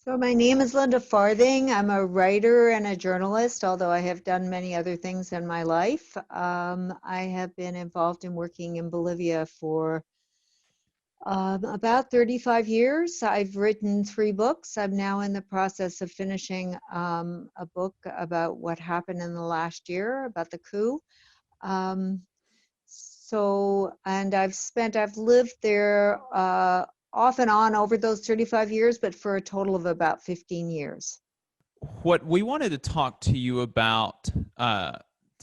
So my name is Linda Farthing. I'm a writer and a journalist, although I have done many other things in my life. I have been involved in working in Bolivia for about 35 years. I've written 3 books. I'm now in the process of finishing a book about what happened in the last year, about the coup. And I've lived there off and on over those 35 years, but for a total of about 15 years. What we wanted to talk to you about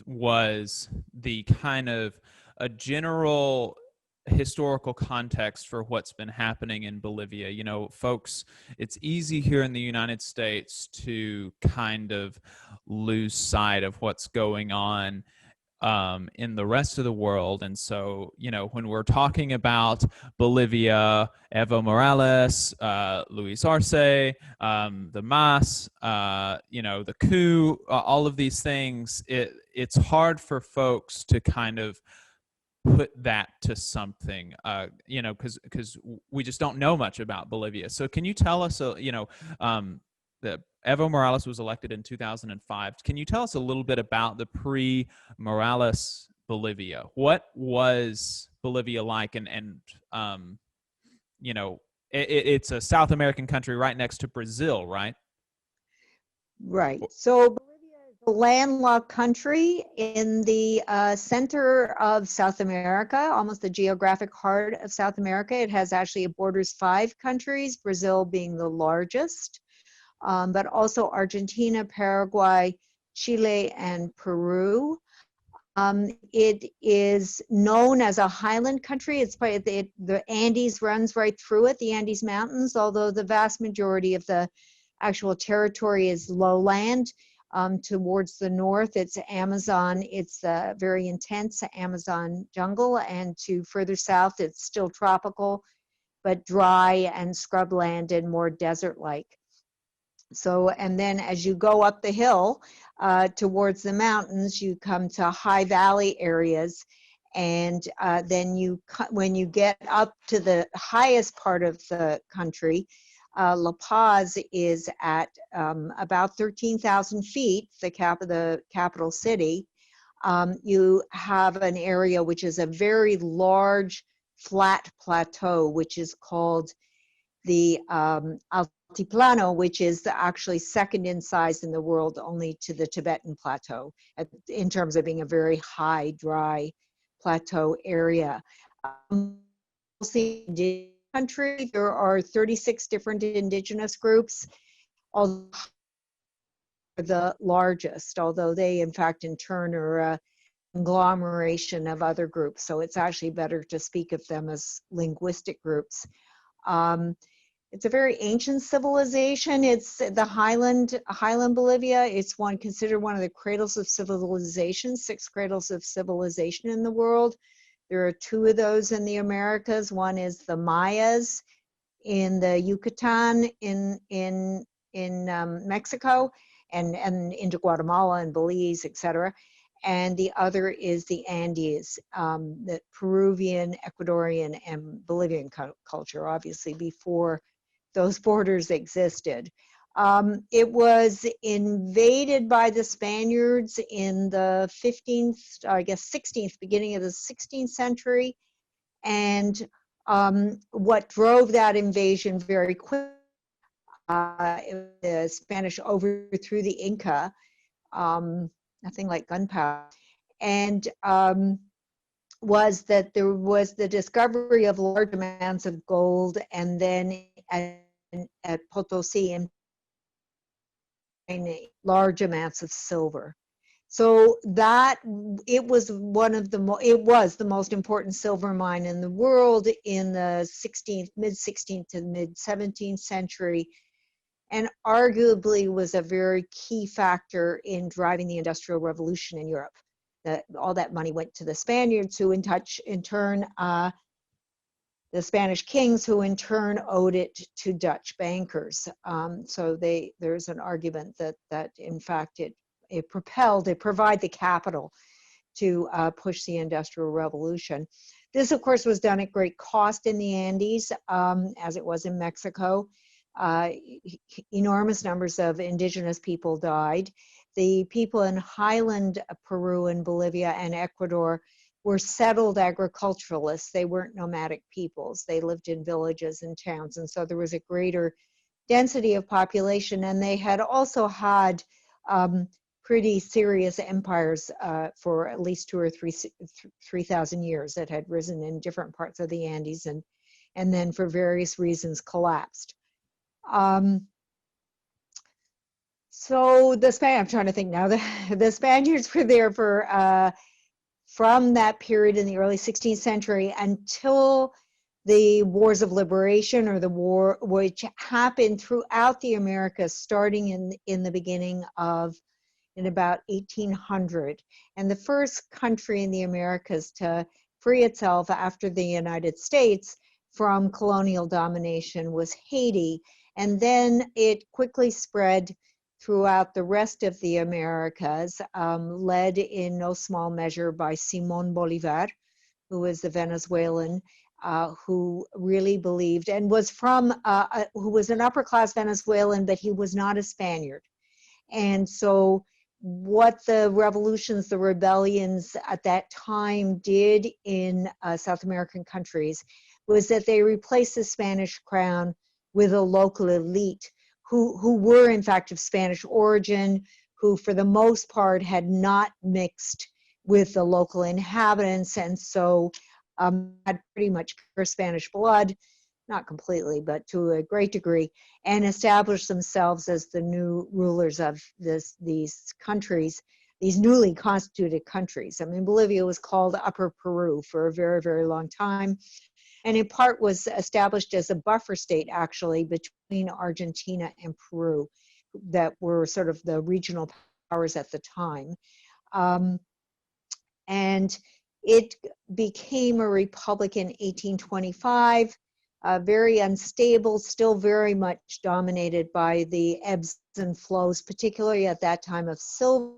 was the kind of a general historical context for what's been happening in Bolivia. You know, folks, it's easy here in the United States to kind of lose sight of what's going on in the rest of the world. And so, you know, when we're talking about Bolivia, Evo Morales, Luis Arce, the MAS, you know, the coup, all of these things, it's hard for folks to kind of put that to something, you know, because we just don't know much about Bolivia. So can you tell us, you know, the Evo Morales was elected in 2005. Can you tell us a little bit about the pre-Morales Bolivia? What was Bolivia like? And you know, it's a South American country right next to Brazil, right? Right. So Bolivia is a landlocked country in the center of South America, almost the geographic heart of South America. It has actually borders 5 countries, Brazil being the largest. But also Argentina, Paraguay, Chile, and Peru. It is known as a highland country. It's the Andes runs right through it, the Andes Mountains, although the vast majority of the actual territory is lowland. Towards the north, it's Amazon. It's a very intense Amazon jungle, and to further south, it's still tropical, but dry and scrubland and more desert-like. So, and then as you go up the hill towards the mountains, you come to high valley areas. And then when you get up to the highest part of the country, La Paz is at about 13,000 feet, the capital city. You have an area which is a very large flat plateau, which is called the Altiplano, which is actually second in size in the world only to the Tibetan plateau in terms of being a very high, dry plateau area. Country, there are 36 different indigenous groups, all the largest, although they in fact in turn are a conglomeration of other groups. So it's actually better to speak of them as linguistic groups. It's a very ancient civilization. It's the highland Bolivia. It's considered one of the cradles of civilization, 6 cradles of civilization in the world. There are 2 of those in the Americas. One is the Mayas in the Yucatan in Mexico and into Guatemala and Belize, etc. And the other is the Andes, the Peruvian, Ecuadorian, and Bolivian culture, obviously before those borders existed. It was invaded by the Spaniards in the 15th, I guess 16th, beginning of the 16th century. And what drove that invasion very quickly, the Spanish overthrew the Inca, nothing like gunpowder, and was that there was the discovery of large amounts of gold, and then at Potosi and large amounts of silver. So that it was the most important silver mine in the world in the mid-16th to mid-17th century, and arguably was a very key factor in driving the Industrial Revolution in Europe. All that money went to the Spaniards, who in turn the Spanish kings, who in turn owed it to Dutch bankers. So there's an argument that in fact it provided the capital to push the Industrial Revolution. This, of course, was done at great cost in the Andes, as it was in Mexico. enormous numbers of indigenous people died. The people in highland Peru and Bolivia and Ecuador were settled agriculturalists. They weren't nomadic peoples. They lived in villages and towns, and so there was a greater density of population, and they had also had pretty serious empires for at least 2,000 or 3,000 years that had risen in different parts of the Andes and then for various reasons collapsed. So I'm trying to think now, the Spaniards were there for, from that period in the early 16th century until the Wars of Liberation, or the war which happened throughout the Americas, starting in the beginning of, in about 1800. And the first country in the Americas to free itself after the United States from colonial domination was Haiti. And then it quickly spread throughout the rest of the Americas, led in no small measure by Simón Bolívar, who was the Venezuelan, who really believed and was from, who was an upper class Venezuelan, but he was not a Spaniard. And so what the revolutions, the rebellions at that time did in South American countries was that they replaced the Spanish crown with a local elite who were in fact of Spanish origin, who for the most part had not mixed with the local inhabitants, and so had pretty much pure Spanish blood, not completely, but to a great degree, and established themselves as the new rulers of these countries, these newly constituted countries. I mean, Bolivia was called Upper Peru for a very, very long time, and in part was established as a buffer state, actually, between Argentina and Peru, that were sort of the regional powers at the time. And it became a republic in 1825, very unstable, still very much dominated by the ebbs and flows, particularly at that time of silver.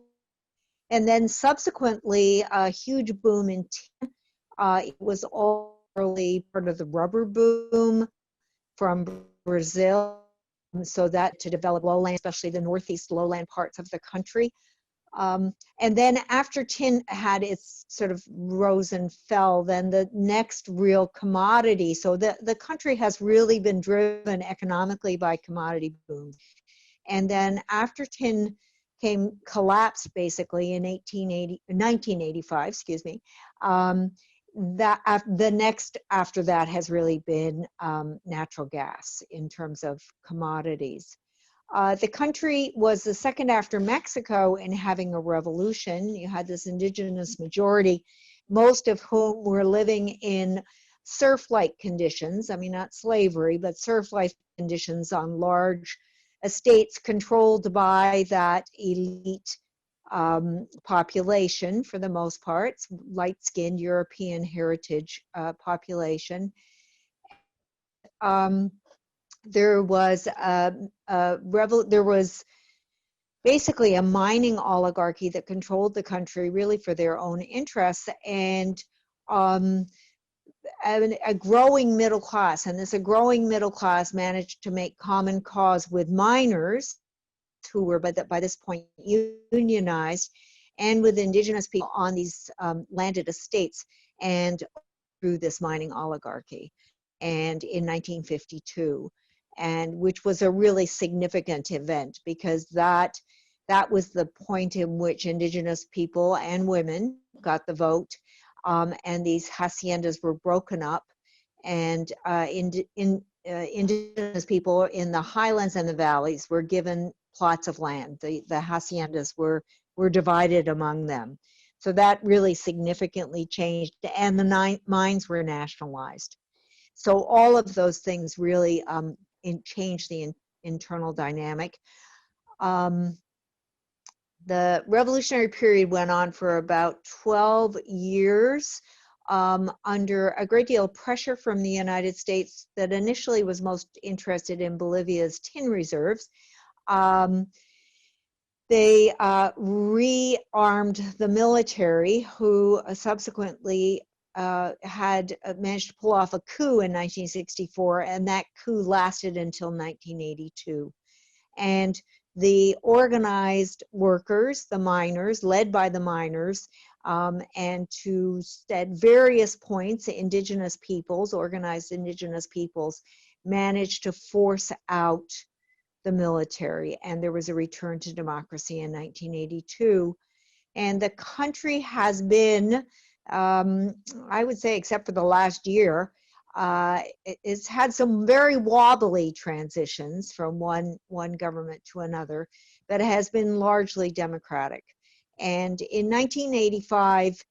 And then subsequently, a huge boom in tin. It was all early part of the rubber boom from Brazil, so that to develop lowland, especially the northeast lowland parts of the country. And then after tin had its sort of rose and fell, then the next real commodity, so the country has really been driven economically by commodity boom. And then after tin collapsed basically in 1985, excuse me, the next after that has really been natural gas in terms of commodities. The country was the second after Mexico in having a revolution. You had this indigenous majority, most of whom were living in serf-like conditions. I mean, not slavery, but serf-like conditions on large estates controlled by that elite population, for the most part, light-skinned European heritage population. There was basically a mining oligarchy that controlled the country really for their own interests, and a growing middle class. And a growing middle class managed to make common cause with miners, who were by this point unionized, and with indigenous people on these landed estates, and through this mining oligarchy. And in 1952, and which was a really significant event, because that was the point in which indigenous people and women got the vote, and these haciendas were broken up, and indigenous people in the highlands and the valleys were given plots of land. The haciendas were divided among them. So that really significantly changed, and the mines were nationalized. So all of those things really changed the internal dynamic. The revolutionary period went on for about 12 years under a great deal of pressure from the United States, that initially was most interested in Bolivia's tin reserves. They rearmed the military, who subsequently had managed to pull off a coup in 1964, and that coup lasted until 1982. And the organized workers, the miners, led by the miners, and to at various points, indigenous peoples, organized indigenous peoples, managed to force out the military, and there was a return to democracy in 1982. And the country has been, I would say, except for the last year, it's had some very wobbly transitions from one government to another, but it has been largely democratic. And in 1985,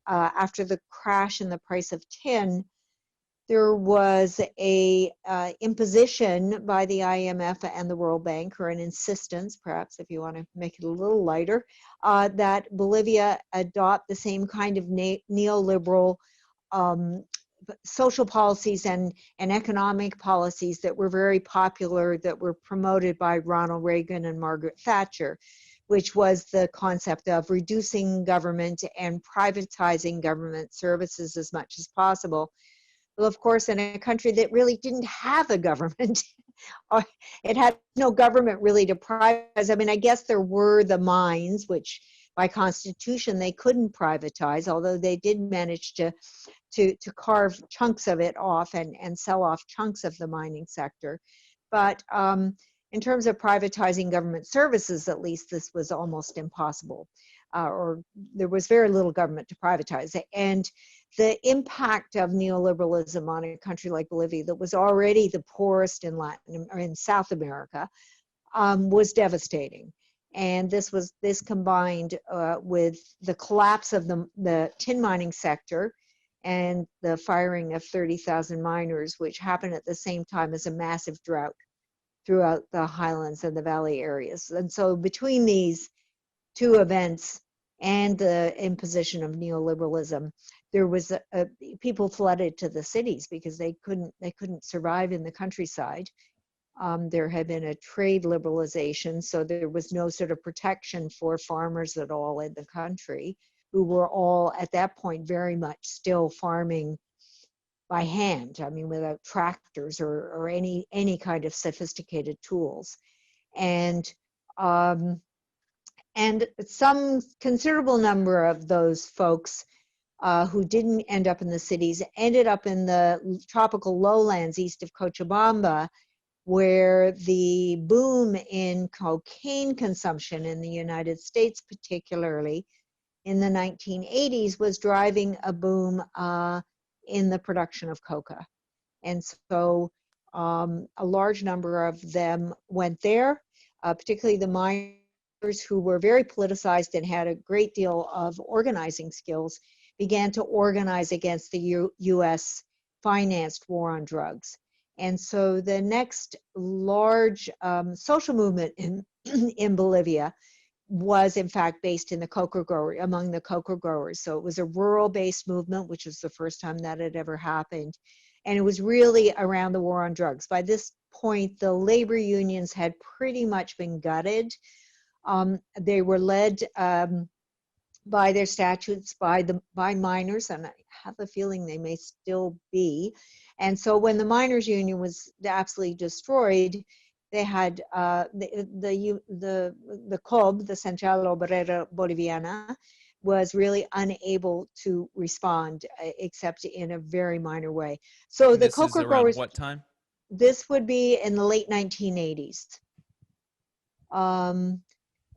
after the crash in the price of tin, there was a imposition by the IMF and the World Bank, or an insistence, perhaps if you want to make it a little lighter, that Bolivia adopt the same kind of neoliberal social policies and economic policies that were very popular, that were promoted by Ronald Reagan and Margaret Thatcher, which was the concept of reducing government and privatizing government services as much as possible. Well, of course, in a country that really didn't have a government, it had no government really to privatize. I mean, I guess there were the mines, which by constitution they couldn't privatize, although they did manage to carve chunks of it off and sell off chunks of the mining sector. But in terms of privatizing government services, at least, this was almost impossible, or there was very little government to privatize. And the impact of neoliberalism on a country like Bolivia, that was already the poorest in South America, was devastating. And this combined with the collapse of the tin mining sector and the firing of 30,000 miners, which happened at the same time as a massive drought throughout the highlands and the valley areas. And so between these two events and the imposition of neoliberalism, there was people flooded to the cities because they couldn't survive in the countryside. There had been a trade liberalization, so there was no sort of protection for farmers at all in the country, who were all at that point very much still farming by hand. I mean, without tractors or any kind of sophisticated tools, and some considerable number of those folks who didn't end up in the cities ended up in the tropical lowlands east of Cochabamba, where the boom in cocaine consumption in the United States, particularly in the 1980s, was driving a boom in the production of coca. And so a large number of them went there, particularly the miners, who were very politicized and had a great deal of organizing skills, began to organize against the U.S. financed war on drugs. And so the next large social movement in Bolivia was in fact based in the cocoa grower, among the cocoa growers. So it was a rural-based movement, which was the first time that had ever happened. And it was really around the war on drugs. By this point, the labor unions had pretty much been gutted. They were led by their statutes by miners, and I have a feeling they may still be. And so when the miners' union was absolutely destroyed, they had the COB, the Central Obrera Boliviana, was really unable to respond except in a very minor way. So the cocoa growers. What time? This would be in the late 1980s.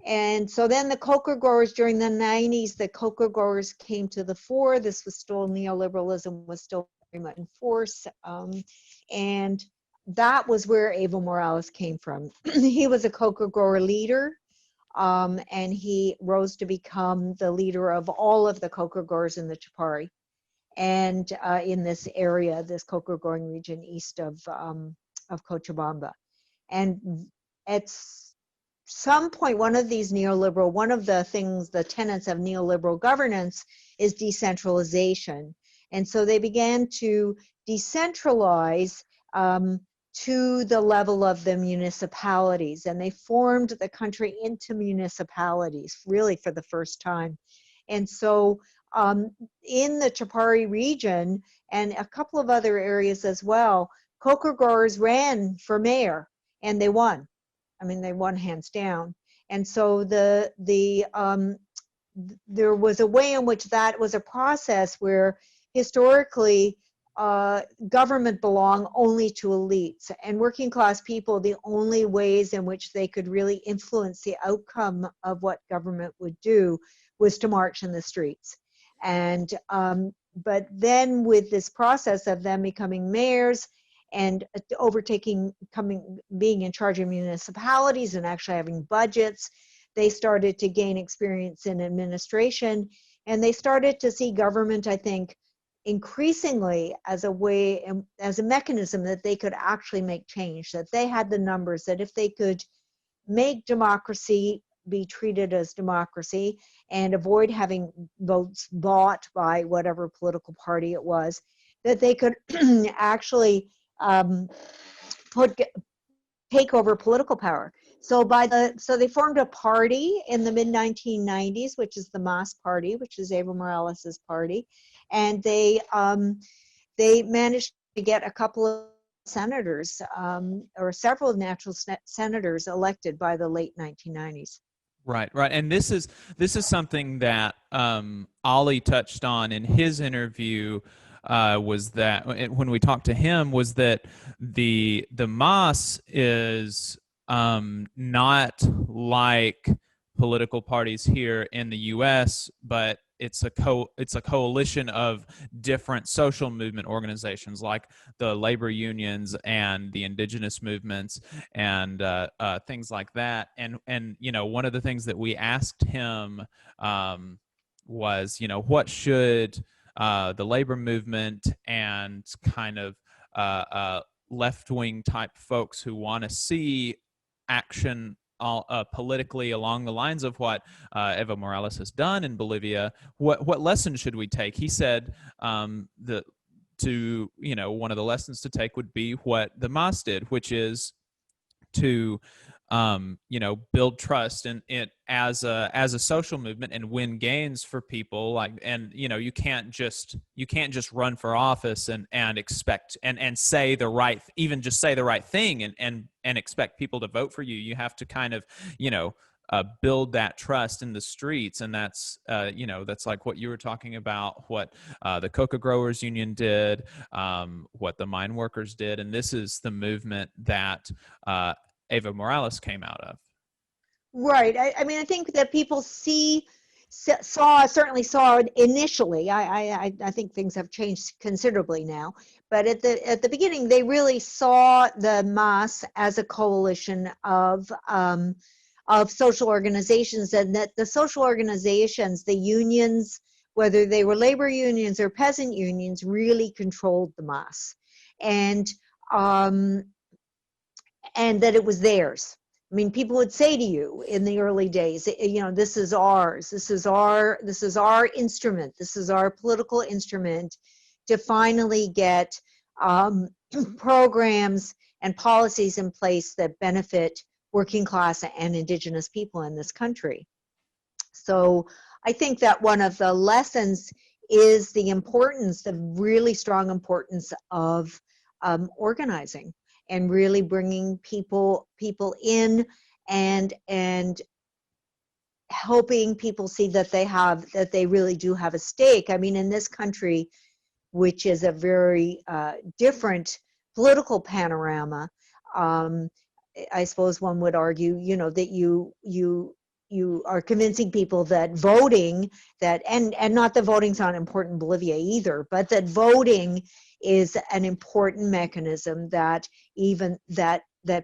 And so then the cocoa growers, during the 90s, the cocoa growers came to the fore. This was still, neoliberalism was still very much in force. And that was where Evo Morales came from. He was a cocoa grower leader, and he rose to become the leader of all of the cocoa growers in the Chapare and in this area, this cocoa growing region east of Cochabamba. And at some point, one of the things, the tenets of neoliberal governance is decentralization. And so they began to decentralize to the level of the municipalities, and they formed the country into municipalities really for the first time. And so in the Chapari region and a couple of other areas as well, coca growers ran for mayor and they won. I mean, they won hands down. And so there was a way in which that was a process where historically government belonged only to elites, and working class people, the only ways in which they could really influence the outcome of what government would do was to march in the streets. And but then with this process of them becoming mayors and being in charge of municipalities and actually having budgets, they started to gain experience in administration, and they started to see government, I think, increasingly as a way, as a mechanism that they could actually make change, that they had the numbers, that if they could make democracy be treated as democracy and avoid having votes bought by whatever political party it was, that they could actually take over political power. So they formed a party in the mid-1990s, which is the MAS party, which is Evo Morales' party, and they managed to get a couple of senators or several natural senators elected by the late 1990s. Right, and this is something that Ollie touched on in his interview. Was that when we talked to him, was that the MAS is not like political parties here in the U.S., but it's a coalition of different social movement organizations like the labor unions and the indigenous movements and things like that. And you know, one of the things that we asked him was, you know, what should the labor movement and kind of left-wing type folks who want to see action politically along the lines of what Evo Morales has done in Bolivia, what lessons should we take? He said one of the lessons to take would be what the MAS did, which is to build trust in it as a social movement and win gains for people. Like, and you can't just run for office and expect and say the right, even just say the right thing and expect people to vote for you. You have to kind of build that trust in the streets, and that's that's like what you were talking about, what the Coca Growers Union did, what the mine workers did, and this is the movement that Evo Morales came out of. Right. I mean, I think that people certainly saw it initially. I think things have changed considerably now, but at the beginning, they really saw the MAS as a coalition of social organizations, and that the social organizations, the unions, whether they were labor unions or peasant unions, really controlled the MAS, and that it was theirs. I mean, people would say to you in the early days, this is ours. This is our instrument. This is our political instrument to finally get programs and policies in place that benefit working class and indigenous people in this country. So I think that one of the lessons is the importance, the really strong importance of organizing and really bringing people in and helping people see that they really do have a stake. I mean, in this country, which is a very different political panorama, I suppose one would argue, that you are convincing people that voting, and not that voting's not important in Bolivia either, but that voting is an important mechanism that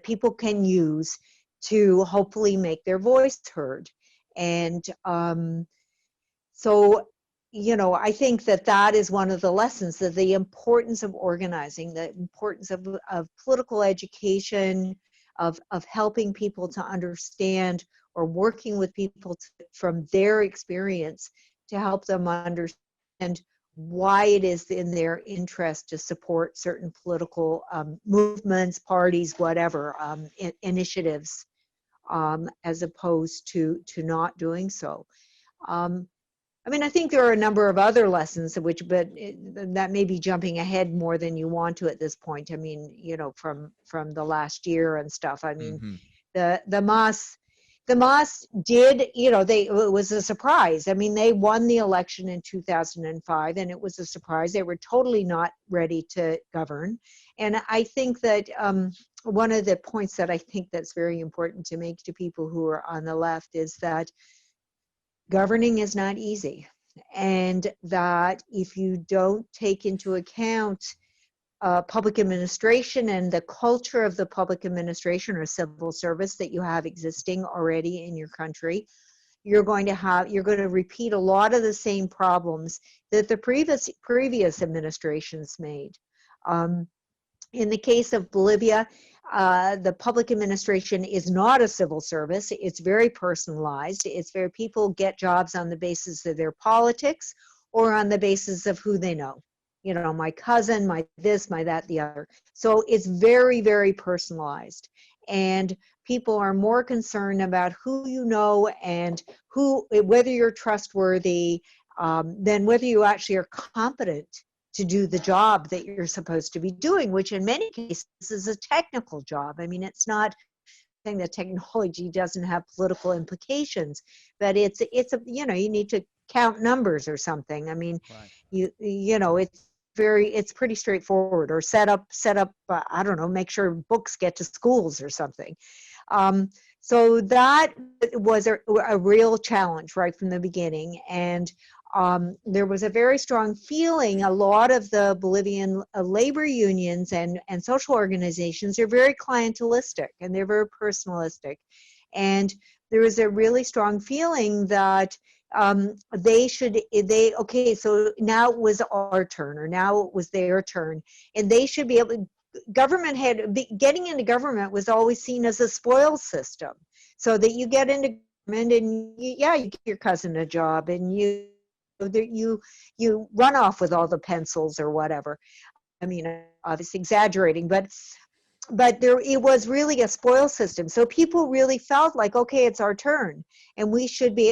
people can use to hopefully make their voice heard. And so, I think that is one of the lessons, that the importance of organizing, the importance of political education, of helping people to understand, or working with people from their experience to help them understand why it is in their interest to support certain political movements, parties, whatever, initiatives, as opposed to not doing so. I mean, I think there are a number of other lessons but that may be jumping ahead more than you want to at this point. I mean, you know, from the last year and stuff. I mean, Mm-hmm. the Moss did, you know, it was a surprise. I mean, they won the election in 2005, and it was a surprise. They were totally not ready to govern. And I think that one of the points that I think that's very important to make to people who are on the left is that governing is not easy, and that if you don't take into account public administration and the culture of the public administration or civil service that you have existing already in your country, you're going to repeat a lot of the same problems that the previous administrations made. In the case of Bolivia, the public administration is not a civil service. It's very personalized. It's where people get jobs on the basis of their politics or on the basis of who they know. You know, my cousin, my this, my that, the other. So it's very, very personalized. And people are more concerned about who you know and whether you're trustworthy, than whether you actually are competent to do the job that you're supposed to be doing, which in many cases is a technical job. I mean, it's not saying that technology doesn't have political implications, but it's a, you know, you need to count numbers or something. I mean, Right. you know, it's pretty straightforward, or set up I don't know, make sure books get to schools or something. So that was a real challenge right from the beginning. And there was a very strong feeling. A lot of the Bolivian labor unions and social organizations are very clientelistic, and they're very personalistic. And there was a really strong feeling that okay, so now it was our turn, or now it was their turn, and they should be able. Getting into government was always seen as a spoil system, so that you get into government and you give your cousin a job, and you run off with all the pencils or whatever. I mean, obviously exaggerating, but it was really a spoil system. So people really felt like, okay, it's our turn, and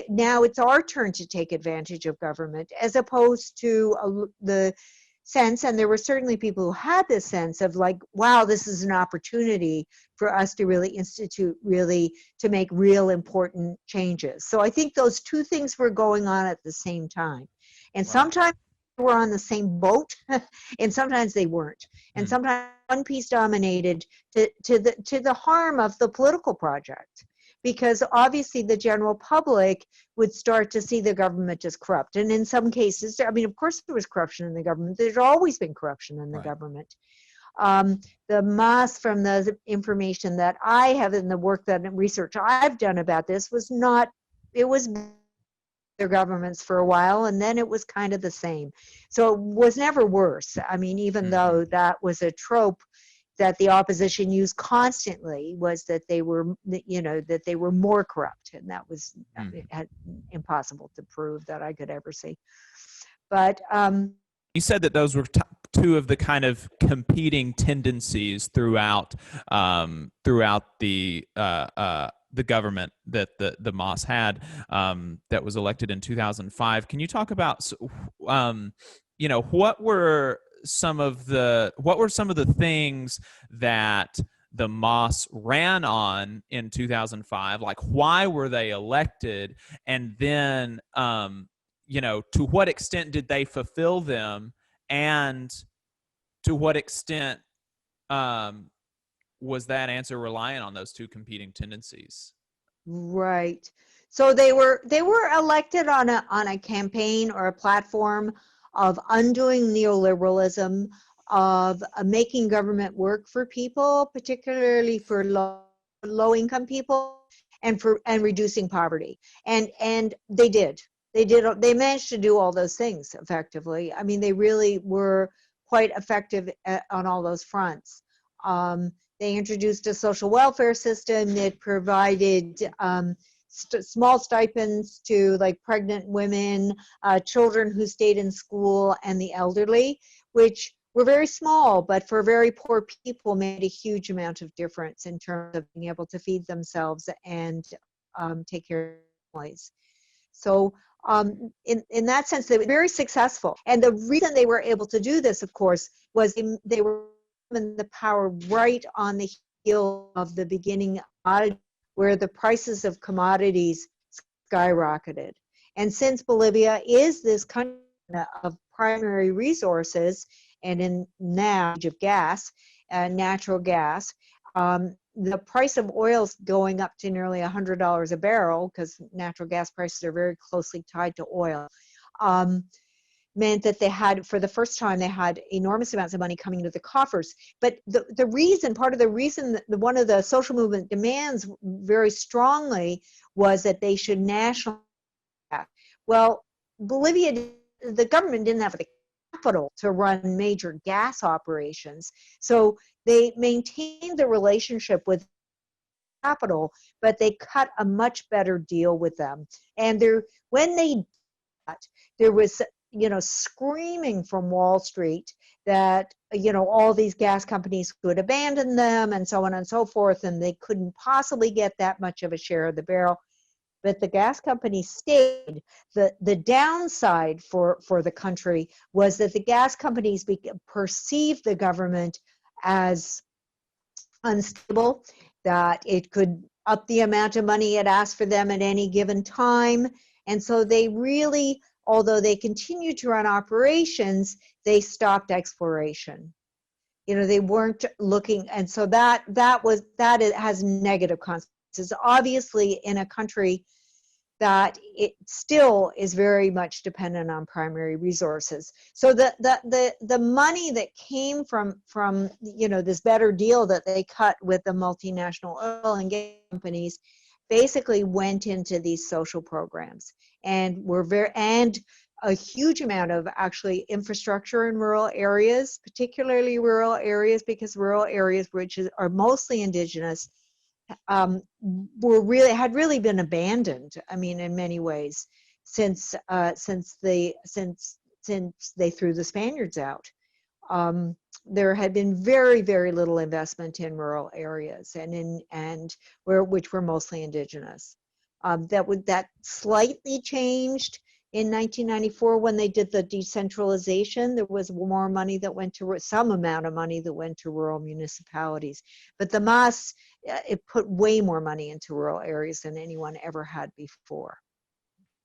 now it's our turn to take advantage of government, as opposed to the sense, and there were certainly people who had this sense of like, wow, this is an opportunity for us to really to make real important changes. So I think those two things were going on at the same time. And sometimes they were on the same boat, and sometimes they weren't. And sometimes one piece dominated to the harm of the political project, because obviously the general public would start to see the government as corrupt. And in some cases, I mean, of course there was corruption in the government. There's always been corruption in the government. The mass, from the information that I have in the work that research I've done about this, it was their governments for a while, and then it was kind of the same. So it was never worse. I mean, even though that was a trope that the opposition used constantly, was that they were, you know, that they were more corrupt, and that was impossible to prove that I could ever see. But you said that those were two of the kind of competing tendencies throughout the government that the Moss had, that was elected in 2005. Can you talk about, you know, what were some of the things that the Moss ran on in 2005? Like, why were they elected? And then, you know, to what extent did they fulfill them? And to what extent was that answer reliant on those two competing tendencies? Right. So they were elected on a campaign or a platform of undoing neoliberalism, of making government work for people, particularly for low income people, and reducing poverty. And they did. They managed to do all those things effectively. I mean, they really were quite effective on all those fronts. They introduced a social welfare system that provided small stipends to like pregnant women, children who stayed in school, and the elderly, which were very small, but for very poor people made a huge amount of difference in terms of being able to feed themselves and take care of their families. So In that sense, they were very successful. And the reason they were able to do this, of course, was they were given the power right on the heel of the beginning where the prices of commodities skyrocketed. And since Bolivia is this country of primary resources, and in now age of gas, natural gas, the price of oil is going up to nearly $100 a barrel because natural gas prices are very closely tied to oil. Meant that they had, for the first time, they had enormous amounts of money coming into the coffers. But the reason, part of the reason, one of the social movement demands very strongly was that they should nationalize. Well, Bolivia, the government didn't have the capital to run major gas operations, so they maintained the relationship with capital, but they cut a much better deal with them. And when they did that, there was screaming from Wall Street that all these gas companies could abandon them and so on and so forth, and they couldn't possibly get that much of a share of the barrel. But the gas companies stayed. The downside for the country was that the gas companies perceived the government as unstable, that it could up the amount of money it asked for them at any given time. And so they really, although they continued to run operations, they stopped exploration. They weren't looking, and so that has negative consequences. Obviously, in a country that it still is very much dependent on primary resources. So the money that came from this better deal that they cut with the multinational oil and gas companies basically went into these social programs, and a huge amount of actually infrastructure in rural areas, particularly rural areas, because rural areas which are mostly indigenous had really been abandoned. I mean, in many ways, since they threw the Spaniards out. There had been very, very little investment in rural areas which were mostly indigenous. That slightly changed in 1994 when they did the decentralization. There was more money that went to some amount of money that went to rural municipalities, but the MAS it put way more money into rural areas than anyone ever had before.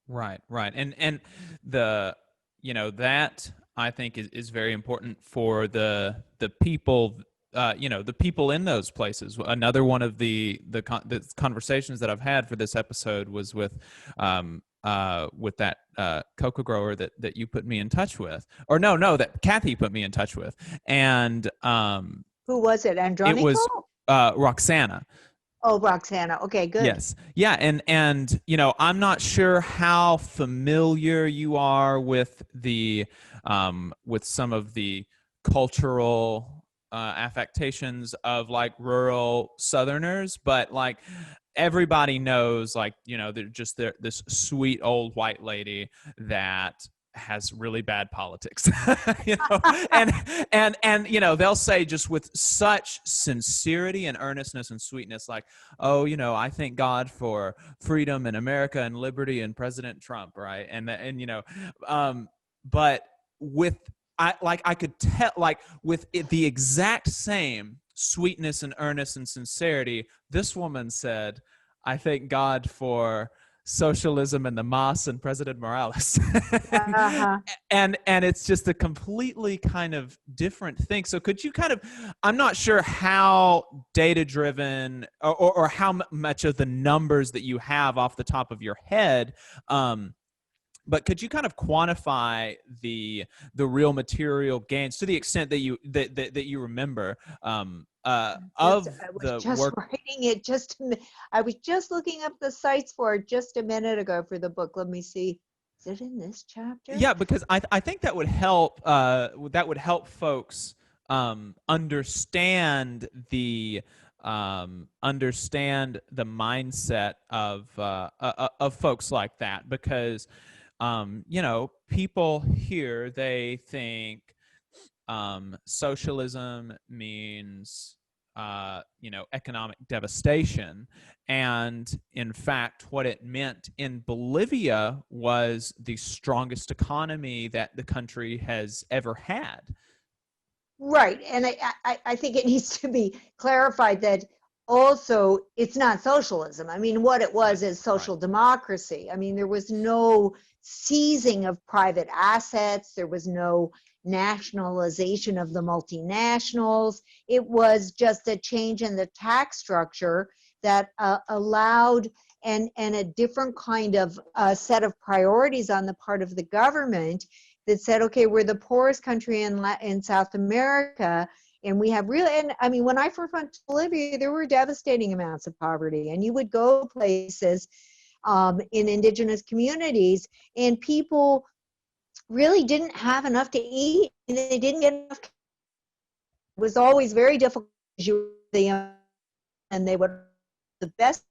Right, and the that I think is very important for the people. The people in those places. Another one of the conversations that I've had for this episode was with that cocoa grower that you put me in touch with, or no, that Kathy put me in touch with, and who was it? Andronico? It was Roxana. Oh, Roxana. Okay, good. Yes. Yeah. And I'm not sure how familiar you are with with some of the cultural affectations of like rural Southerners, but like everybody knows, like, they're just this sweet old white lady that has really bad politics, and they'll say just with such sincerity and earnestness and sweetness, like, oh, I thank God for freedom and America and liberty and President Trump, right? But I could tell, like, with the exact same sweetness and earnest and sincerity, this woman said, I thank God for socialism and the MAS and President Morales. and it's just a completely kind of different thing. So could you I'm not sure how data driven or how much of the numbers that you have off the top of your head, but could you kind of quantify the real material gains to the extent that you remember I was just looking up the sites for it just a minute ago for the book. Let me see. Is it in this chapter? Yeah, because I think that would help. That would help folks understand the mindset of folks like that, because people here, they think socialism means economic devastation. And in fact, what it meant in Bolivia was the strongest economy that the country has ever had. Right. And I think it needs to be clarified that also it's not socialism. I mean, what it was is social democracy. I mean, there was no seizing of private assets. There was no nationalization of the multinationals. It was just a change in the tax structure that allowed and a different kind of set of priorities on the part of the government that said, okay, we're the poorest country in South America, and we have really, and I mean, when I first went to Bolivia, there were devastating amounts of poverty, and you would go places in indigenous communities, and people really didn't have enough to eat, and they didn't get enough. It was always very difficult, and they would the best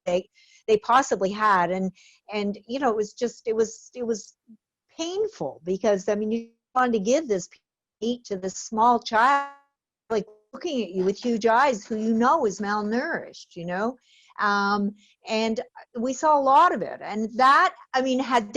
they possibly had, and it was just it was painful, because I mean, you want to give this meat to this small child, like looking at you with huge eyes, who is malnourished, and we saw a lot of it, and that, I mean, had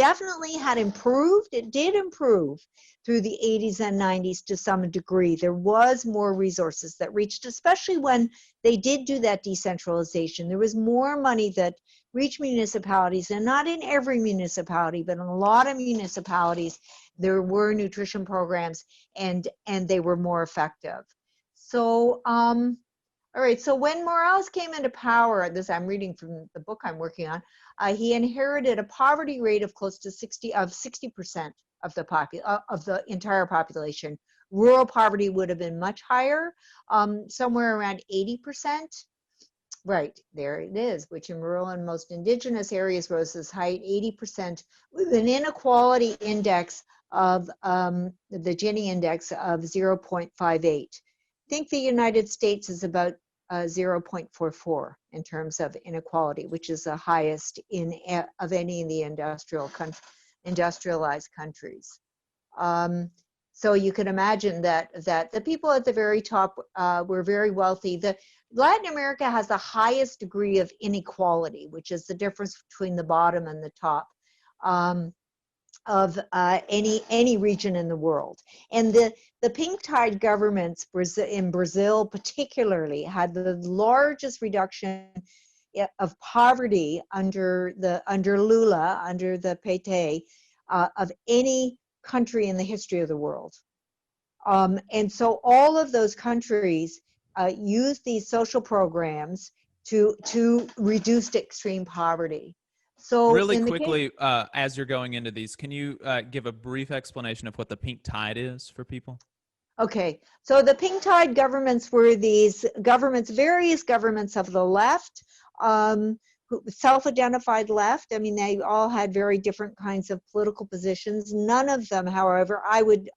improved. It did improve through the 80s and 90s to some degree. There was more resources that reached, especially when they did do that decentralization. There was more money that reached municipalities, and not in every municipality, but in a lot of municipalities, there were nutrition programs, and they were more effective. So, all right, so when Morales came into power, this I'm reading from the book I'm working on, he inherited a poverty rate of close to 60% of the entire population. Rural poverty would have been much higher, somewhere around 80%. Right, there it is, which in rural and most indigenous areas rose as high at 80%, with an inequality index of the Gini index of 0.58. I think the United States is about 0.44 in terms of inequality, which is the highest of any of the industrialized countries. So you can imagine that the people at the very top were very wealthy. Latin America has the highest degree of inequality, which is the difference between the bottom and the top of any region in the world. And the pink tide governments in Brazil particularly had the largest reduction of poverty under Lula, under the PT, of any country in the history of the world. And so all of those countries use these social programs to reduce extreme poverty. So really quickly, as you're going into these, can you give a brief explanation of what the pink tide is for people? Okay, so the pink tide governments were these governments, various governments of the left, self-identified left. I mean, they all had very different kinds of political positions. None of them, however, I would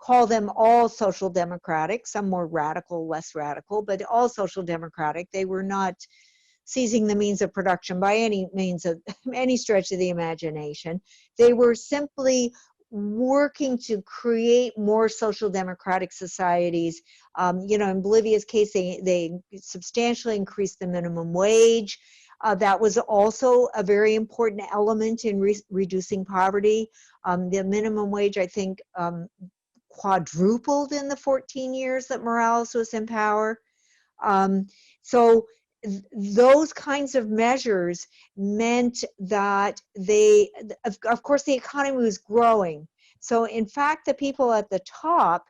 call them all social democratic, some more radical, less radical, but all social democratic. They were not seizing the means of production by any stretch of the imagination. They were simply working to create more social democratic societies. In Bolivia's case, they substantially increased the minimum wage. That was also a very important element in reducing poverty. The minimum wage, I think, quadrupled in the 14 years that Morales was in power. So those kinds of measures meant that of course, the economy was growing. So in fact, the people at the top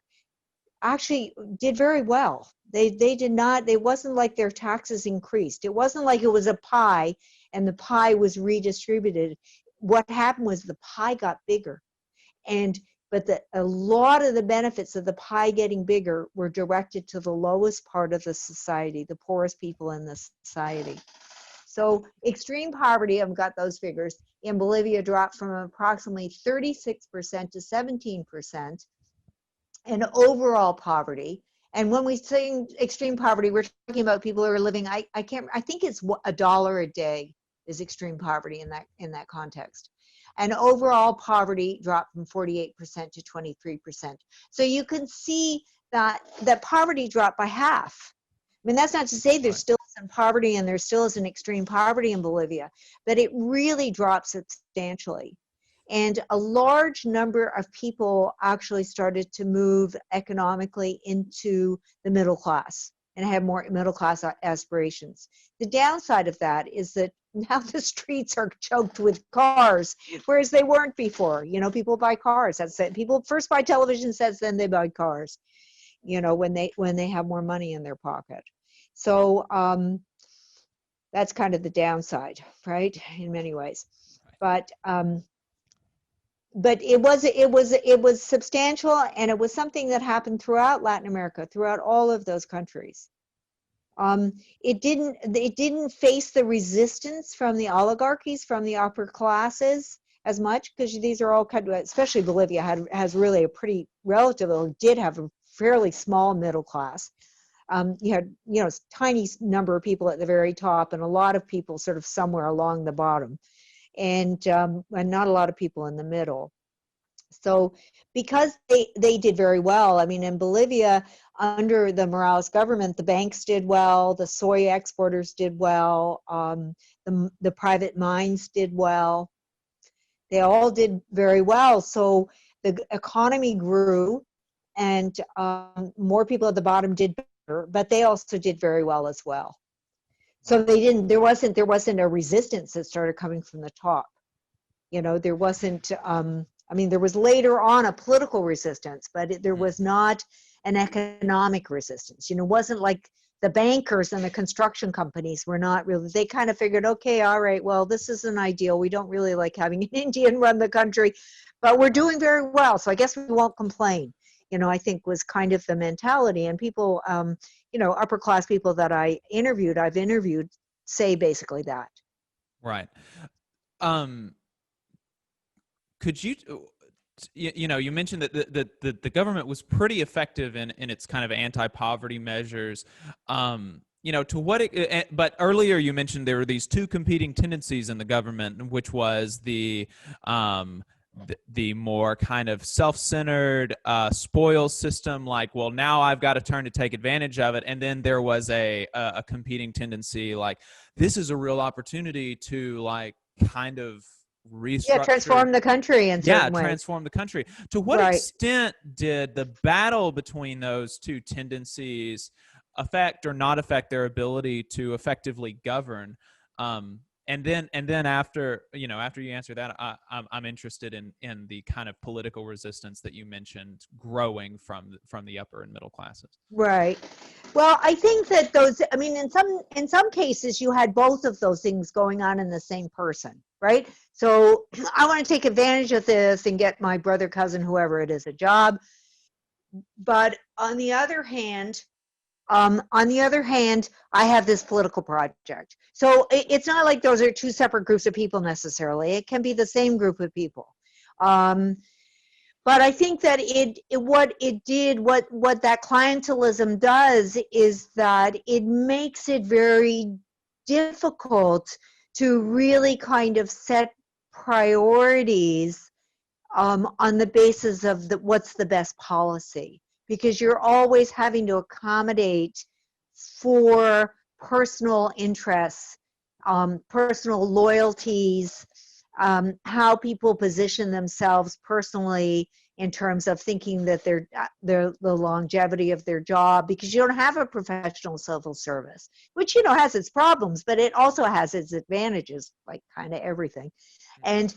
actually did very well. It wasn't like their taxes increased. It wasn't like it was a pie and the pie was redistributed. What happened was the pie got bigger. But a lot of the benefits of the pie getting bigger were directed to the lowest part of the society, the poorest people in the society. So extreme poverty, I've got those figures, in Bolivia dropped from approximately 36% to 17%. And overall poverty, and when we say extreme poverty, we're talking about people who are living, I think it's $1 a day is extreme poverty in that context. And overall poverty dropped from 48% to 23%. So you can see that poverty dropped by half. mean, that's not to say there's still some poverty and there still is an extreme poverty in Bolivia, but it really dropped substantially. And a large number of people actually started to move economically into the middle class and have more middle class aspirations. The downside of that is that now the streets are choked with cars, whereas they weren't before. You know, people buy cars. That's it. People first buy television sets, then they buy cars, you know, when they have more money in their pocket. So that's kind of the downside, right, in many ways. But it was substantial, and it was something that happened throughout Latin America, throughout all of those countries. It didn't face the resistance from the oligarchies, from the upper classes as much, because these are all kind of, especially Bolivia has really a pretty did have a fairly small middle class. You had, you know, tiny number of people at the very top and a lot of people sort of somewhere along the bottom, and not a lot of people in the middle. So because they did very well, I mean, in Bolivia, under the Morales government, the banks did well, the soy exporters did well, the private mines did well. They all did very well. So the economy grew, and more people at the bottom did better, but they also did very well as well. So there wasn't a resistance that started coming from the top. You know, there wasn't, I mean, there was later on a political resistance, but there was not an economic resistance. You know, it wasn't like the bankers and the construction companies were not really, they kind of figured, okay, all right, well, this isn't ideal. We don't really like having an Indian run the country, but we're doing very well, so I guess we won't complain. You know, I think was kind of the mentality. And people, you know, upper class people that I've interviewed say basically that. Right. Could you, you know, you mentioned that the government was pretty effective in its kind of anti-poverty measures. You know, to what, but earlier you mentioned there were these two competing tendencies in the government, which was the more kind of self-centered spoils system, like, well, now I've got to turn to take advantage of it. And then there was a competing tendency, like, this is a real opportunity to, like, kind of restructure, transform the country in certain ways. Transform the country. To what extent did the battle between those two tendencies affect or not affect their ability to effectively govern? And then after, you know, after you answer that, I'm interested in the kind of political resistance that you mentioned growing from the upper and middle classes. Right. Well, I think that those, I mean, in some cases you had both of those things going on in the same person, right? So I want to take advantage of this and get my brother, cousin, whoever it is, a job. But on the other hand, I have this political project. So it's not like those are two separate groups of people necessarily. It can be the same group of people. But I think that what that clientelism does is that it makes it very difficult to really kind of set priorities on the basis of what's the best policy, because you're always having to accommodate for personal interests, personal loyalties, how people position themselves personally in terms of thinking that they're the longevity of their job, because you don't have a professional civil service, which, you know, has its problems, but it also has its advantages, like kind of everything. And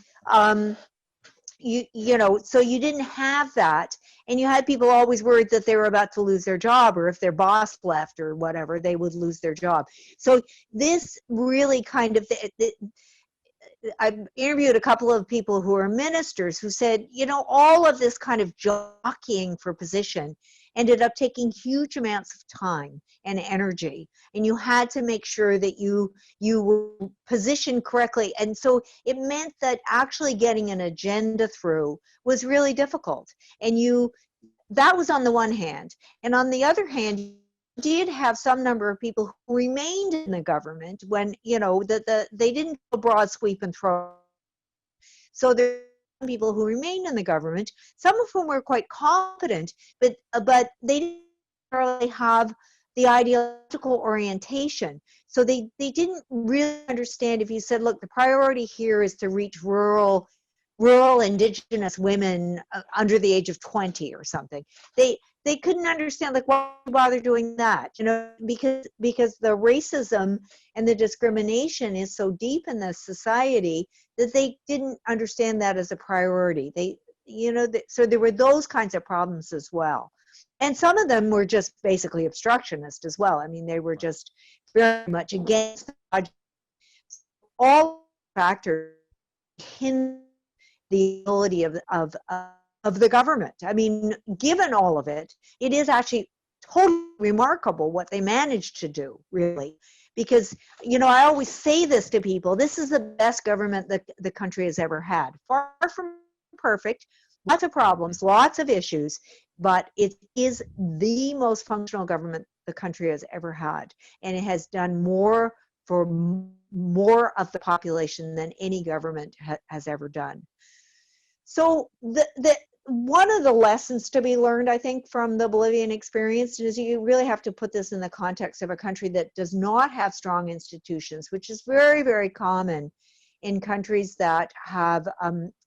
you know, so you didn't have that, and you had people always worried that they were about to lose their job, or if their boss left or whatever, they would lose their job. So this really kind of, I've interviewed a couple of people who are ministers who said, you know, all of this kind of jockeying for position ended up taking huge amounts of time and energy, and you had to make sure that you were positioned correctly. And so it meant that actually getting an agenda through was really difficult. And that was on the one hand. And on the other hand, you did have some number of people who remained in the government when, you know, they didn't go broad sweep and throw. So there were people who remained in the government, some of whom were quite competent, but they didn't really have the ideological orientation. So they didn't really understand. If you said, look, the priority here is to reach rural indigenous women under the age of 20 or something, they couldn't understand, like, why bother doing that, you know, because the racism and the discrimination is so deep in the society that they didn't understand that as a priority. They, you know, so there were those kinds of problems as well. And some of them were just basically obstructionist as well. I mean, they were just very much against the project. All factors hinder the ability of the government. I mean, given all of it, it is actually totally remarkable what they managed to do, really. Because, you know, I always say this to people, this is the best government that the country has ever had. Far from perfect, lots of problems, lots of issues, but it is the most functional government the country has ever had. And it has done more for more of the population than any government has ever done. So one of the lessons to be learned, I think, from the Bolivian experience is you really have to put this in the context of a country that does not have strong institutions, which is very, very common in countries that have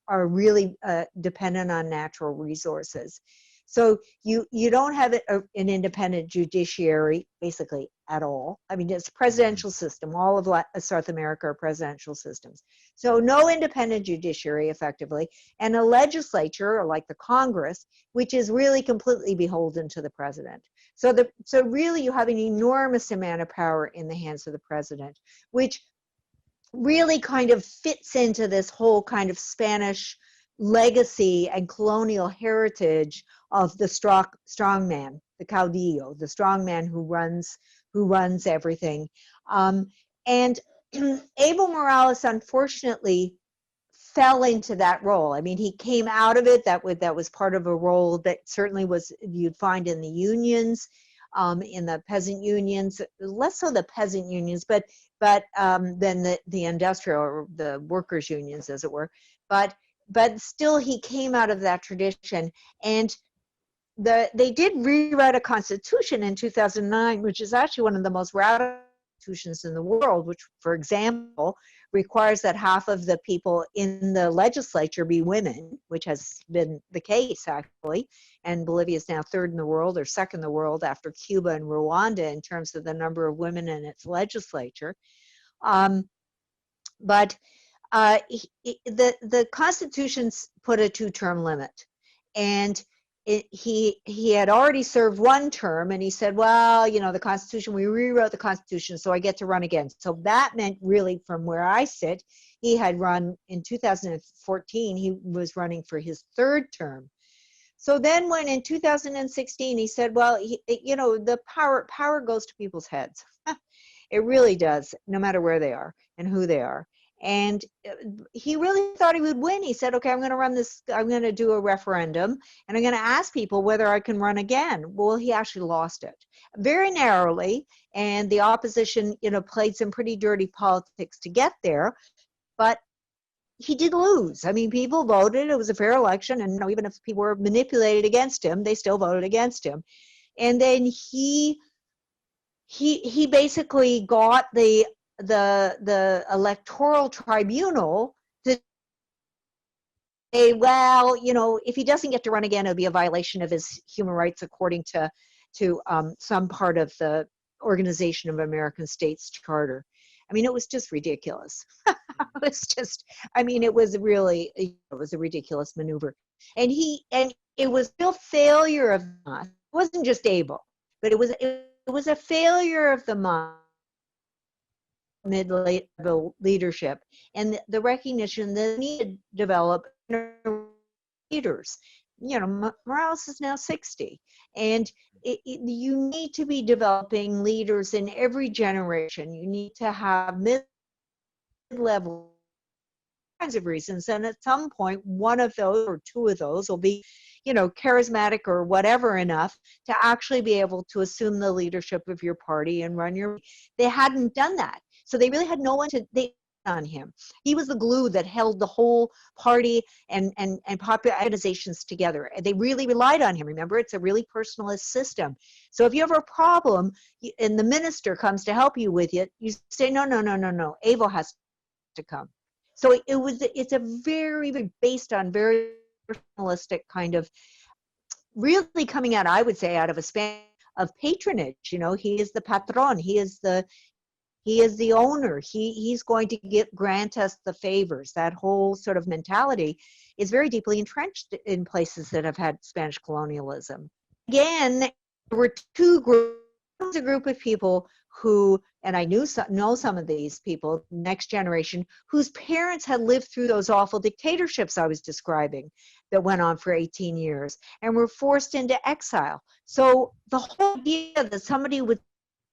are really dependent on natural resources. So you don't have an independent judiciary, basically, at all. I mean, it's a presidential system. All of South America are presidential systems. So no independent judiciary, effectively, and a legislature, or like the Congress, which is really completely beholden to the president. So really you have an enormous amount of power in the hands of the president, which really kind of fits into this whole kind of Spanish legacy and colonial heritage of the strong man, the caudillo, the strong man who runs everything. And Evo Morales, unfortunately, fell into that role. I mean, he came out of it. That was part of a role that certainly was, you'd find in the unions, in the peasant unions, less so the peasant unions, but than the industrial or the workers' unions, as it were. But still, he came out of that tradition. And they did rewrite a constitution in 2009, which is actually one of the most radical constitutions in the world, which, for example, requires that half of the people in the legislature be women, which has been the case, actually. And Bolivia is now third in the world, or second in the world, after Cuba and Rwanda in terms of the number of women in its legislature. But the Constitution put a two-term limit, and he had already served one term, and he said, well, you know, the Constitution, we rewrote the Constitution, so I get to run again. So that meant, really, from where I sit, he had run in 2014, he was running for his third term. So then when in 2016 he said, well, you know, the power goes to people's heads. It really does, no matter where they are and who they are. And he really thought he would win. He said, okay, I'm going to do a referendum, and I'm going to ask people whether I can run again. Well, he actually lost it very narrowly, and the opposition, you know, played some pretty dirty politics to get there, but he did lose. I mean, people voted. It was a fair election, and, you know, even if people were manipulated against him, they still voted against him. And then he basically got the electoral tribunal to say, well, you know, if he doesn't get to run again, it'll be a violation of his human rights according to some part of the Organization of American States Charter. I mean, it was just ridiculous. It was a ridiculous maneuver. And it was a real failure of it wasn't just able, but it was a failure of the mid-level leadership, and the recognition that they need to develop leaders. You know, Morales is now 60, and you need to be developing leaders in every generation. You need to have mid-level kinds of reasons, and at some point, one of those or two of those will be, you know, charismatic or whatever enough to actually be able to assume the leadership of your party and run your. They hadn't done that. So they really had no one to, on him. He was the glue that held the whole party and popular organizations together. They really relied on him. Remember, it's a really personalist system. So if you have a problem and the minister comes to help you with it, you say, no, Evo has to come. So it's a very based on very personalistic kind of, really coming out, I would say, out of a span of patronage. He is the patron. He is the owner. He's going to grant us the favors. That whole sort of mentality is very deeply entrenched in places that have had Spanish colonialism. Again, there were two groups. There was a group of people who, and I know some of these people, next generation, whose parents had lived through those awful dictatorships I was describing that went on for 18 years and were forced into exile. So the whole idea that somebody would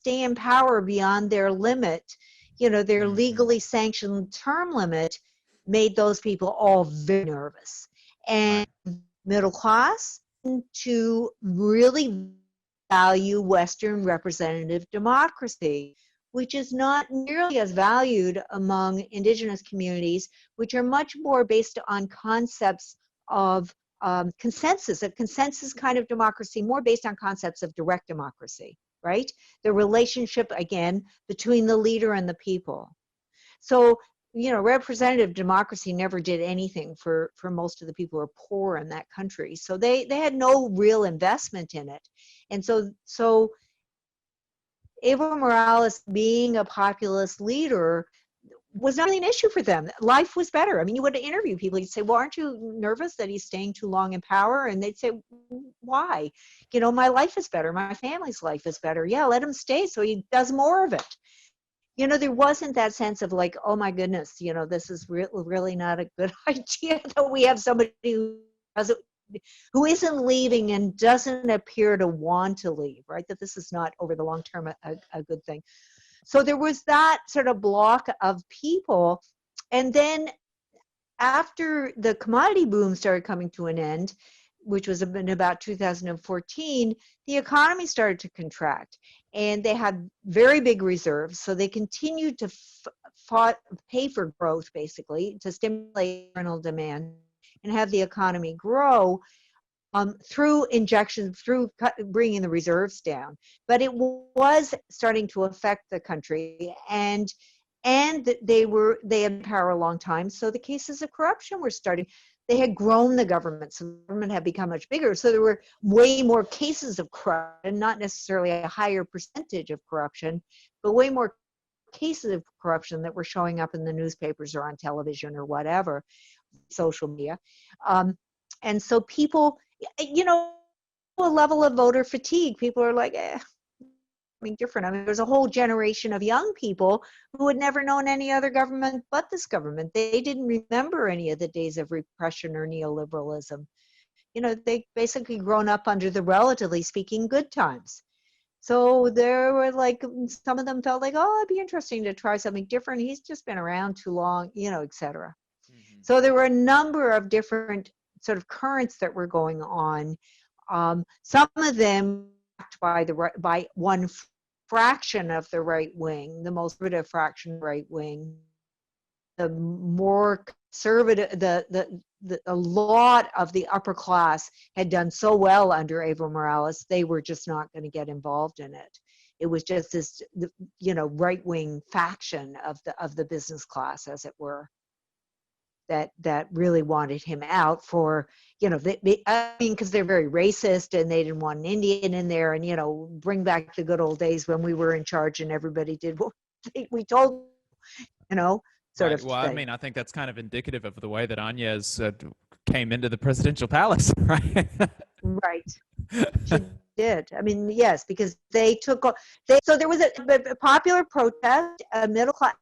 stay in power beyond their limit, their legally sanctioned term limit, made those people all very nervous. And middle class to really value Western representative democracy, which is not nearly as valued among indigenous communities, which are much more based on concepts of consensus, a consensus kind of democracy, more based on concepts of direct democracy, right? The relationship, again, between the leader and the people. So, representative democracy never did anything for most of the people who are poor in that country. So they had no real investment in it. And so Evo Morales being a populist leader was not really an issue for them. Life was better. I mean, you would interview people. You'd say, well, aren't you nervous that he's staying too long in power? And they'd say, why? My life is better. My family's life is better. Yeah, let him stay so he does more of it. There wasn't that sense of like, oh my goodness, this is really not a good idea that we have somebody who isn't leaving and doesn't appear to want to leave, right? That this is not over the long term a good thing. So there was that sort of block of people. And then after the commodity boom started coming to an end, which was in about 2014, the economy started to contract. And they had very big reserves. So they continued to pay for growth, basically, to stimulate internal demand and have the economy grow through injections, through bringing the reserves down. But it was starting to affect the country, and they had power a long time. So the cases of corruption were starting. They had grown the government, so the government had become much bigger. So there were way more cases of corruption, not necessarily a higher percentage of corruption, but way more cases of corruption that were showing up in the newspapers or on television or whatever, social media. And so people, a level of voter fatigue. People are like, different. I mean, there's a whole generation of young people who had never known any other government but this government. They didn't remember any of the days of repression or neoliberalism. They basically grown up under the, relatively speaking, good times. So there were some of them felt like, oh, it'd be interesting to try something different. He's just been around too long, et cetera. Mm-hmm. So there were a number of different sort of currents that were going on. Some of them by one fraction of the right wing, the most conservative fraction of the right wing. The more conservative, a lot of the upper class had done so well under Evo Morales, they were just not going to get involved in it. It was just this, right wing faction of the business class, as it were, that really wanted him out for, because they're very racist and they didn't want an Indian in there, and, bring back the good old days when we were in charge and everybody did what we told, sort of Well, thing. I mean, I think that's kind of indicative of the way that Áñez came into the presidential palace, right? Right. She did. I mean, yes, because they took, so there was a popular protest, a middle class,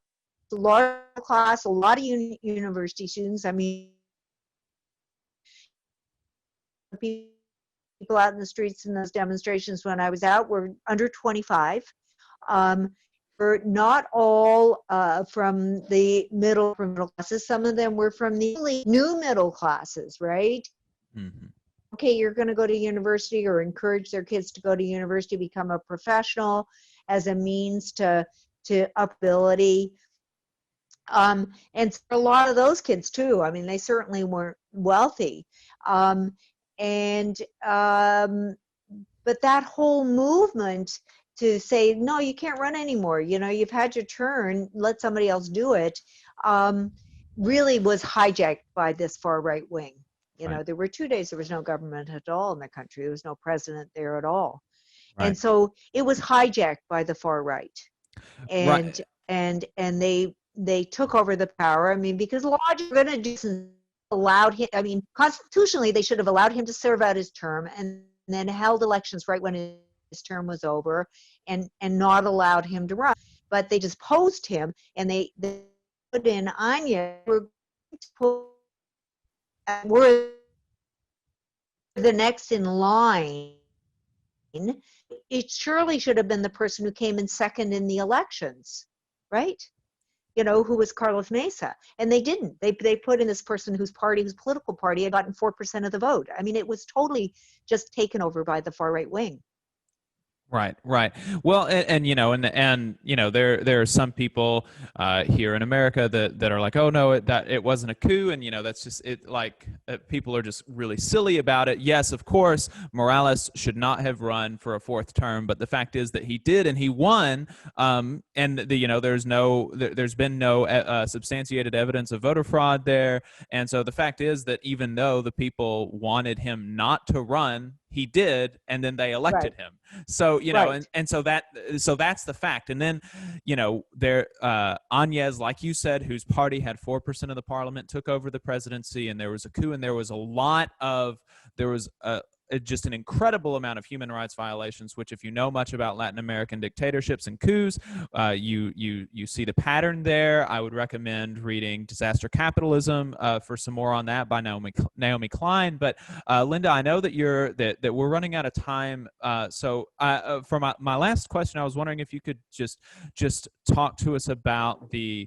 large class, a lot of university students. I mean, people out in the streets in those demonstrations when I was out were under 25. Were not all from the middle classes. Some of them were from the new middle classes, right? Mm-hmm. Okay, you're going to go to university, or encourage their kids to go to university, become a professional as a means to ability. And a lot of those kids too. I mean, they certainly weren't wealthy. Um, and but that whole movement to say, no, you can't run anymore. You know, you've had your turn, let somebody else do it, really was hijacked by this far right wing. You know, Right. there were 2 days there was no government at all in the country. There was no president there at all. Right. And so it was hijacked by the far right. And Right. and they took over the power. I mean, because logically going to do some, allowed him, I mean, constitutionally they should have allowed him to serve out his term and then held elections right when his term was over and not allowed him to run. But they just posed him, and they put in Anya. We're the next in line. It surely should have been the person who came in second in the elections, right? You know, who was Carlos Mesa. And they didn't. They put in this person whose political party had gotten 4% of the vote. I mean, it was totally just taken over by the far right wing. Right, right. Well, and you know, and you know, there are some people here in America that are like, oh no, it wasn't a coup, and you know, that's just it. Like people are just really silly about it. Yes, of course, Morales should not have run for a fourth term, but the fact is that he did, and he won. And you know, there's been no substantiated evidence of voter fraud there, and so the fact is that even though the people wanted him not to run, he did, and then they elected him. So you know, Right. and so that's the fact. And then you know, there Áñez, like you said, whose party had 4% of the parliament, took over the presidency, and there was a coup, and there was just an incredible amount of human rights violations, which if you know much about Latin American dictatorships and coups, you see the pattern there. I would recommend reading Disaster Capitalism for some more on that by Naomi Klein. But Linda, I know that that we're running out of time. So for my last question, I was wondering if you could just talk to us about the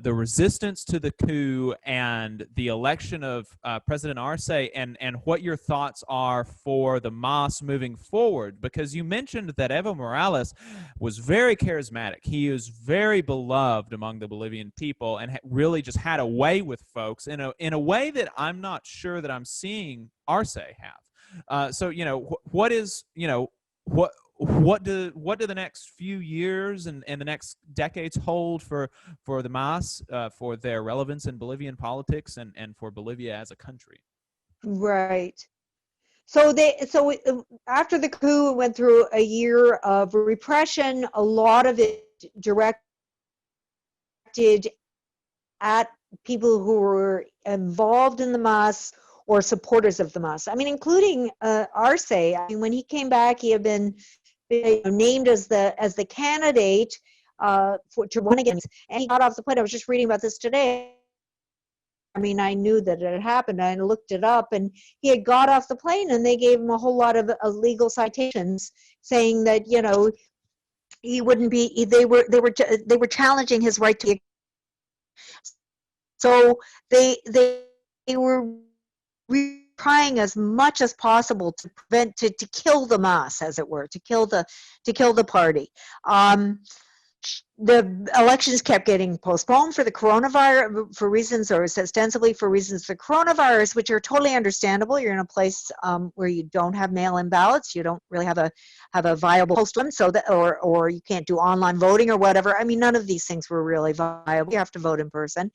resistance to the coup and the election of President Arce, and what your thoughts are for the MAS moving forward, because you mentioned that Evo Morales was very charismatic. He is very beloved among the Bolivian people and really just had a way with folks in a way that I'm not sure that I'm seeing Arce have. So you know, what do the next few years and the next decades hold for the MAS, for their relevance in Bolivian politics and for Bolivia as a country? Right. So after the coup, it went through a year of repression. A lot of it directed at people who were involved in the MAS or supporters of the MAS. I mean, including Arce. I mean, when he came back, he had been named as the candidate to run against, and he got off the plane. I was just reading about this today. I mean, I knew that it had happened. I looked it up, and he had got off the plane, and they gave him a whole lot of legal citations, saying that, you know, he wouldn't be. They were challenging his right to. So they were trying as much as possible to prevent to kill the MAS, as it were, to kill the party. The elections kept getting postponed for the coronavirus, for reasons, or ostensibly for reasons of the coronavirus, which are totally understandable. You're in a place where you don't have mail-in ballots, you don't really have a viable postal, so that, or you can't do online voting or whatever. I mean, none of these things were really viable. You have to vote in person.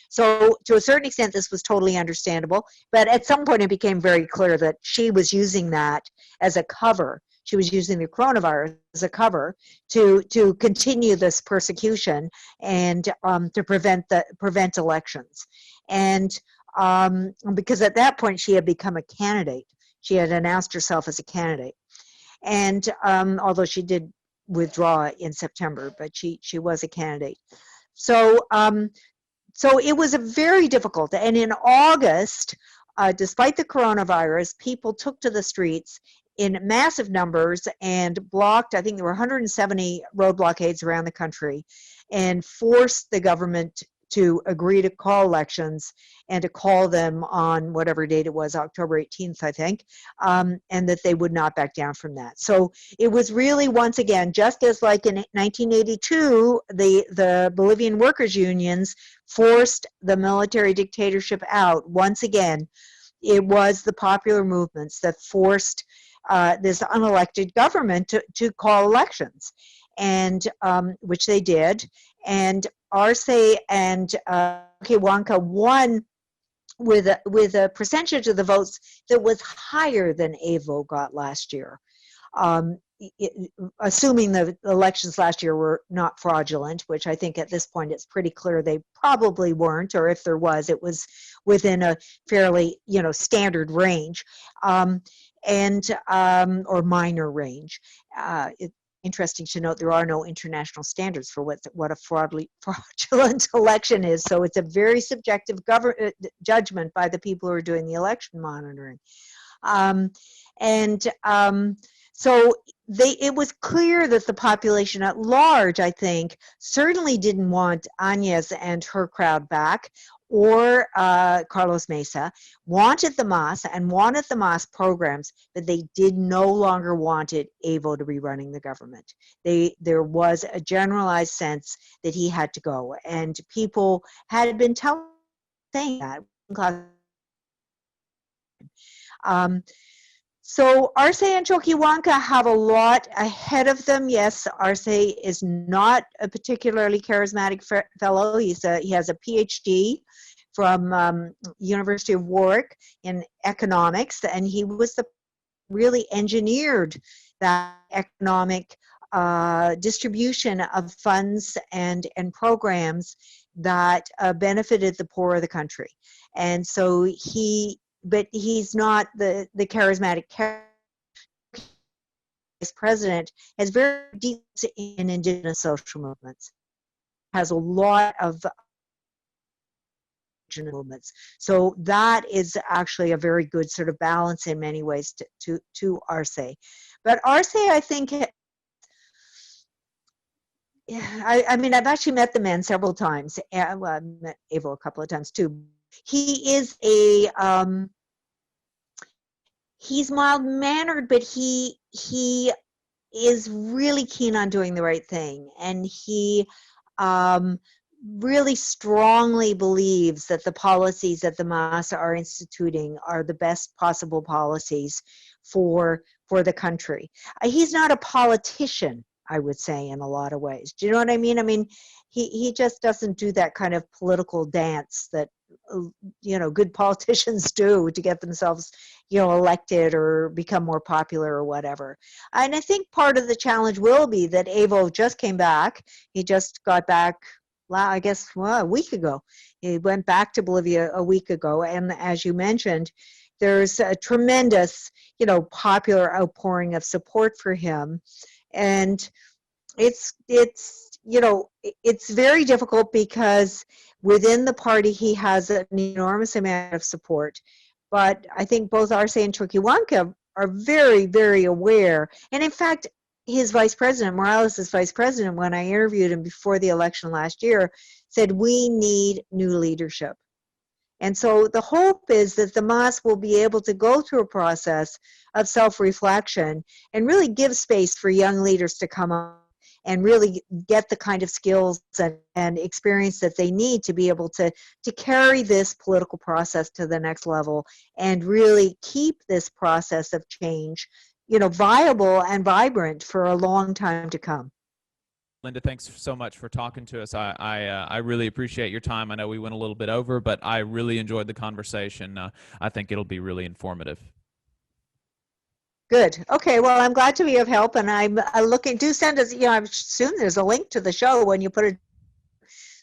So to a certain extent, this was totally understandable. But at some point, it became very clear that she was using that as a cover. She was using the coronavirus as a cover to continue this persecution and to prevent elections. And because at that point, she had become a candidate. She had announced herself as a candidate. And although she did withdraw in September, but she was a candidate. So so it was a very difficult. And in August, despite the coronavirus, people took to the streets in massive numbers and blocked, I think there were 170 road blockades around the country, and forced the government to agree to call elections and to call them on whatever date it was, October 18th, I think, and that they would not back down from that. So it was really, once again, just as like in 1982, the Bolivian workers' unions forced the military dictatorship out. Once again, it was the popular movements that forced this unelected government to call elections, and which they did. And Arce and Choquehuanca won with a percentage of the votes that was higher than Evo got last year. Assuming the elections last year were not fraudulent, which I think at this point it's pretty clear they probably weren't, or if there was, it was within a fairly, standard range, or minor range. It's interesting to note there are no international standards for what a fraudulent election is, so it's a very subjective judgment by the people who are doing the election monitoring. So it was clear that the population at large, I think, certainly didn't want Áñez and her crowd back, or Carlos Mesa, wanted the MAS and wanted the MAS programs, but they did no longer wanted Evo to be running the government. There was a generalized sense that he had to go, and people had been saying that. So Arce and Choquehuanca have a lot ahead of them. Yes, Arce is not a particularly charismatic fellow. He has a PhD from University of Warwick in economics, and he was really engineered that economic distribution of funds and programs that benefited the poor of the country. And so but he's not the charismatic vice president, has very deep in indigenous social movements, has a lot of movements. So that is actually a very good sort of balance in many ways to Arce. But Arce, I think, I mean, I've actually met the man several times. Well, I've met Evo a couple of times too. He is he's mild-mannered, but he is really keen on doing the right thing, and he really strongly believes that the policies that the MAS are instituting are the best possible policies for the country. He's not a politician, I would say, in a lot of ways. Do you know what I mean? I mean, he just doesn't do that kind of political dance that good politicians do to get themselves elected or become more popular or whatever. And I think part of the challenge will be that Evo just came back. He just got back, I guess, a week ago. He went back to Bolivia a week ago, and as you mentioned, there's a tremendous popular outpouring of support for him. And it's very difficult because within the party he has an enormous amount of support. But I think both Arce and Choquehuanca are very, very aware. And in fact, his vice president, Morales' vice president, when I interviewed him before the election last year, said, we need new leadership. And so the hope is that the MAS will be able to go through a process of self-reflection and really give space for young leaders to come up and really get the kind of skills and experience that they need to be able to carry this political process to the next level and really keep this process of change, viable and vibrant for a long time to come. Linda, thanks so much for talking to us. I really appreciate your time. I know we went a little bit over, but I really enjoyed the conversation. I think it'll be really informative. Good. Okay. Well, I'm glad to be of help, and I'm looking. Do send us. I assume there's a link to the show when you put it.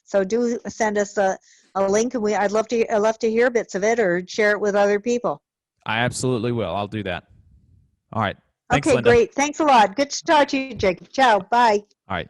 So do send us a link, and I'd love to hear bits of it or share it with other people. I absolutely will. I'll do that. All right. Thanks, okay. Linda. Great. Thanks a lot. Good to talk to you, Jake. Ciao. Bye. All right.